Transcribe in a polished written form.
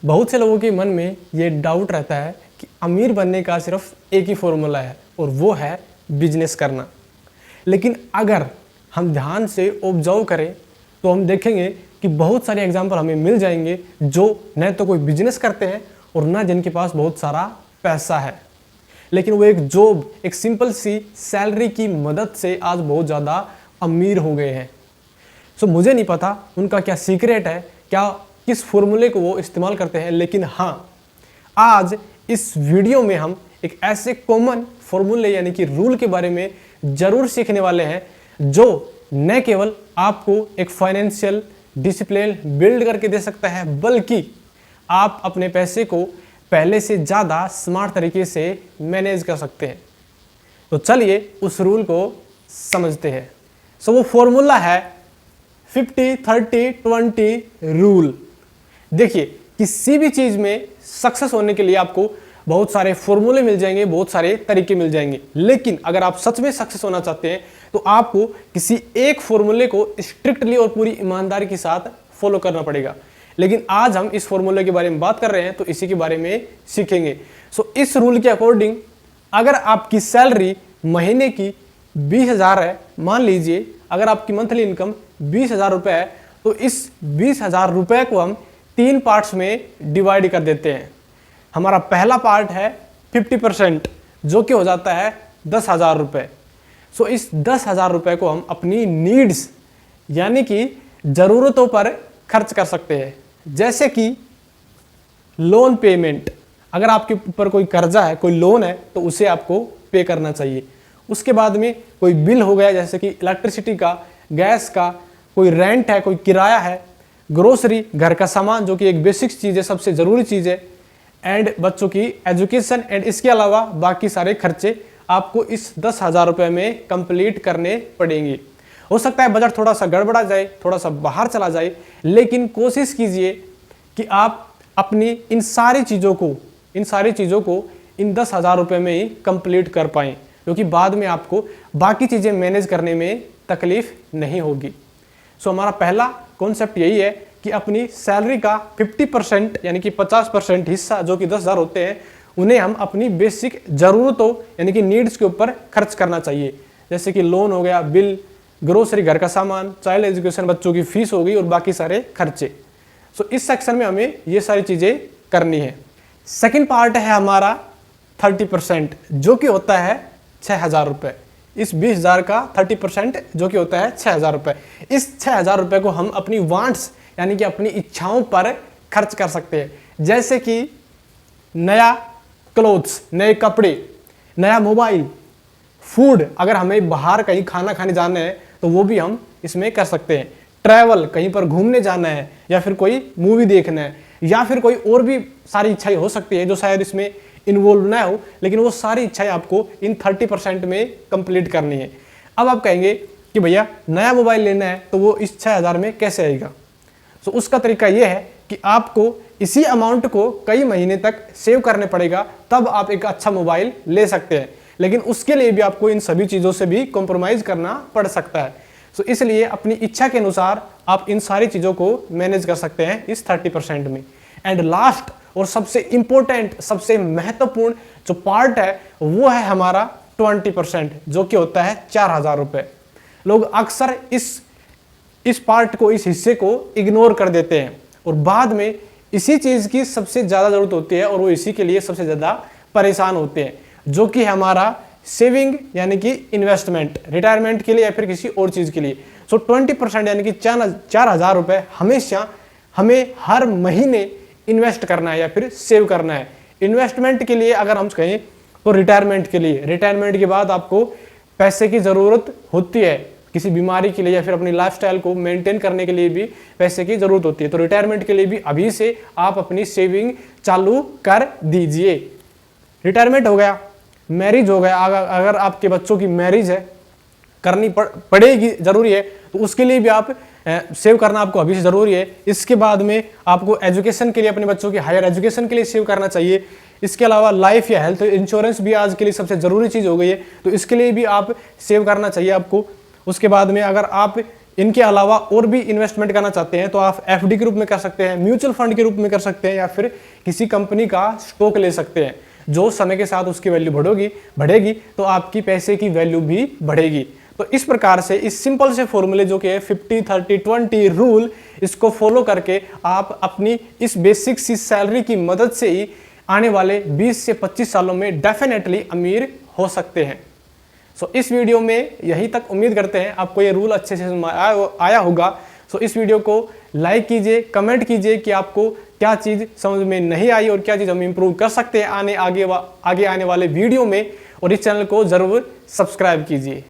बहुत से लोगों के मन में ये डाउट रहता है कि अमीर बनने का सिर्फ एक ही फॉर्मूला है और वो है बिजनेस करना। लेकिन अगर हम ध्यान से ऑब्जर्व करें तो हम देखेंगे कि बहुत सारे एग्जाम्पल हमें मिल जाएंगे जो न तो कोई बिजनेस करते हैं और न जिनके पास बहुत सारा पैसा है, लेकिन वो एक जॉब, एक सिंपल सी सैलरी की मदद से आज बहुत ज़्यादा अमीर हो गए हैं। सो मुझे नहीं पता उनका क्या सीक्रेट है, क्या किस फॉर्मूले को वो इस्तेमाल करते हैं, लेकिन हाँ, आज इस वीडियो में हम एक ऐसे कॉमन फॉर्मूले यानी कि रूल के बारे में ज़रूर सीखने वाले हैं जो न केवल आपको एक फाइनेंशियल डिसिप्लिन बिल्ड करके दे सकता है, बल्कि आप अपने पैसे को पहले से ज़्यादा स्मार्ट तरीके से मैनेज कर सकते हैं। तो चलिए उस रूल को समझते हैं। सो वो फॉर्मूला है 50-30-20 रूल। देखिए, किसी भी चीज़ में सक्सेस होने के लिए आपको बहुत सारे फॉर्मूले मिल जाएंगे, बहुत सारे तरीके मिल जाएंगे, लेकिन अगर आप सच में सक्सेस होना चाहते हैं तो आपको किसी एक फॉर्मूले को स्ट्रिक्टली और पूरी ईमानदारी के साथ फॉलो करना पड़ेगा। लेकिन आज हम इस फॉर्मूले के बारे में बात कर रहे हैं तो इसी के बारे में सीखेंगे। सो इस रूल के अकॉर्डिंग अगर आपकी सैलरी महीने की 20,000 है, मान लीजिए अगर आपकी मंथली इनकम 20,000 रुपये है, तो इस 20,000 रुपये को हम 3 पार्ट्स में डिवाइड कर देते हैं। हमारा पहला पार्ट है 50% जो कि हो जाता है 10,000 रुपये। सो इस 10,000 रुपये को हम अपनी नीड्स यानी कि ज़रूरतों पर खर्च कर सकते हैं, जैसे कि लोन पेमेंट। अगर आपके ऊपर कोई कर्जा है, कोई लोन है, तो उसे आपको पे करना चाहिए। उसके बाद में कोई बिल हो गया जैसे कि इलेक्ट्रिसिटी का, गैस का, कोई रेंट है, कोई किराया है, ग्रोसरी, घर का सामान जो कि एक बेसिक चीज़ है, सबसे ज़रूरी चीज़ है, एंड बच्चों की एजुकेशन, एंड इसके अलावा बाकी सारे खर्चे आपको इस 10,000 रुपये में कंप्लीट करने पड़ेंगे। हो सकता है बजट थोड़ा सा गड़बड़ा जाए, थोड़ा सा बाहर चला जाए, लेकिन कोशिश कीजिए कि आप अपनी इन सारी चीज़ों को इन 10,000 रुपये में ही कंप्लीट कर पाएँ, क्योंकि बाद में आपको बाकी चीज़ें मैनेज करने में तकलीफ नहीं होगी। सो हमारा पहला कॉन्सेप्ट यही है कि अपनी सैलरी का 50% यानी कि 50% हिस्सा जो कि 10,000 होते हैं, उन्हें हम अपनी बेसिक ज़रूरतों यानी कि नीड्स के ऊपर खर्च करना चाहिए, जैसे कि लोन हो गया, बिल, ग्रोसरी, घर का सामान, चाइल्ड एजुकेशन, बच्चों की फीस हो गई और बाकी सारे खर्चे। सो इस सेक्शन में हमें ये सारी चीज़ें करनी है। सेकेंड पार्ट है हमारा 30% जो कि होता है 6,000 रुपये। इस 20,000 का 30% जो कि होता है 6,000 रुपये। इस 6,000 रुपये को हम अपनी वांट्स यानी कि अपनी इच्छाओं पर खर्च कर सकते हैं, जैसे कि नया क्लोथ्स, नए कपड़े, नया मोबाइल, फूड। अगर हमें बाहर कहीं खाना खाने जाना है तो वो भी हम इसमें कर सकते हैं। ट्रैवल, कहीं पर घूमने जाना है, या फिर कोई मूवी देखना है, या फिर कोई और भी सारी इच्छाएं हो सकती है जो शायद इसमें इन्वॉल्व ना हो, लेकिन वो सारी इच्छाएं आपको इन 30% में कंप्लीट करनी है। अब आप कहेंगे कि भैया नया मोबाइल लेना है तो वो इस 6,000 में कैसे आएगा? तो उसका तरीका ये है कि आपको इसी अमाउंट को कई महीने तक सेव करने पड़ेगा, तब आप एक अच्छा मोबाइल ले सकते हैं। लेकिन उसके लिए भी आपको इन सभी चीज़ों से भी कॉम्प्रोमाइज़ करना पड़ सकता है। सो इसलिए अपनी इच्छा के अनुसार आप इन सारी चीज़ों को मैनेज कर सकते हैं इस 30% में। एंड लास्ट और सबसे इंपॉर्टेंट, सबसे महत्वपूर्ण जो पार्ट है वो है हमारा 20% जो कि होता है 4,000 रुपये। लोग अक्सर इस पार्ट को, इस हिस्से को इग्नोर कर देते हैं और बाद में इसी चीज़ की सबसे ज़्यादा ज़रूरत होती है और वो इसी के लिए सबसे ज़्यादा परेशान होते हैं, जो कि हमारा सेविंग यानी कि इन्वेस्टमेंट, रिटायरमेंट के लिए या फिर किसी और चीज़ के लिए। सो 20% यानी कि 4,000 रुपये हमेशा हमें हर महीने इन्वेस्ट करना है या फिर सेव करना है। इन्वेस्टमेंट के लिए अगर हम कहें तो रिटायरमेंट के लिए, रिटायरमेंट के बाद आपको पैसे की ज़रूरत होती है, किसी बीमारी के लिए या फिर अपनी लाइफस्टाइल को मेंटेन करने के लिए भी पैसे की ज़रूरत होती है। तो रिटायरमेंट के लिए भी अभी से आप अपनी सेविंग चालू कर दीजिए। रिटायरमेंट हो गया, मैरिज हो गया, अगर आपके बच्चों की मैरिज है, करनी पड़ेगी, ज़रूरी है, तो उसके लिए भी आप सेव करना आपको अभी से ज़रूरी है। इसके बाद में आपको एजुकेशन के लिए, अपने बच्चों की हायर एजुकेशन के लिए सेव करना चाहिए। इसके अलावा लाइफ या हेल्थ इंश्योरेंस भी आज के लिए सबसे ज़रूरी चीज़ हो गई है, तो इसके लिए भी आप सेव करना चाहिए आपको। उसके बाद में अगर आप इनके अलावा और भी इन्वेस्टमेंट करना चाहते हैं तो आप एफडी के रूप में कर सकते हैं, म्यूचुअल फंड के रूप में कर सकते हैं, या फिर किसी कंपनी का स्टॉक ले सकते हैं। जो समय के साथ उसकी वैल्यू बढ़ेगी तो आपकी पैसे की वैल्यू भी बढ़ेगी। तो इस प्रकार से इस सिंपल से फॉर्मूले जो कि है 50-30-20 रूल, इसको फॉलो करके आप अपनी इस बेसिक सी सैलरी की मदद से ही आने वाले 20 से 25 सालों में डेफिनेटली अमीर हो सकते हैं। सो इस वीडियो में यहीं तक, उम्मीद करते हैं आपको ये रूल अच्छे से समझ आया होगा। सो इस वीडियो को लाइक कीजिए, कमेंट कीजिए कि आपको क्या चीज़ समझ में नहीं आई और क्या चीज़ हम इंप्रूव कर सकते हैं आगे आने वाले वीडियो में, और इस चैनल को ज़रूर सब्सक्राइब कीजिए।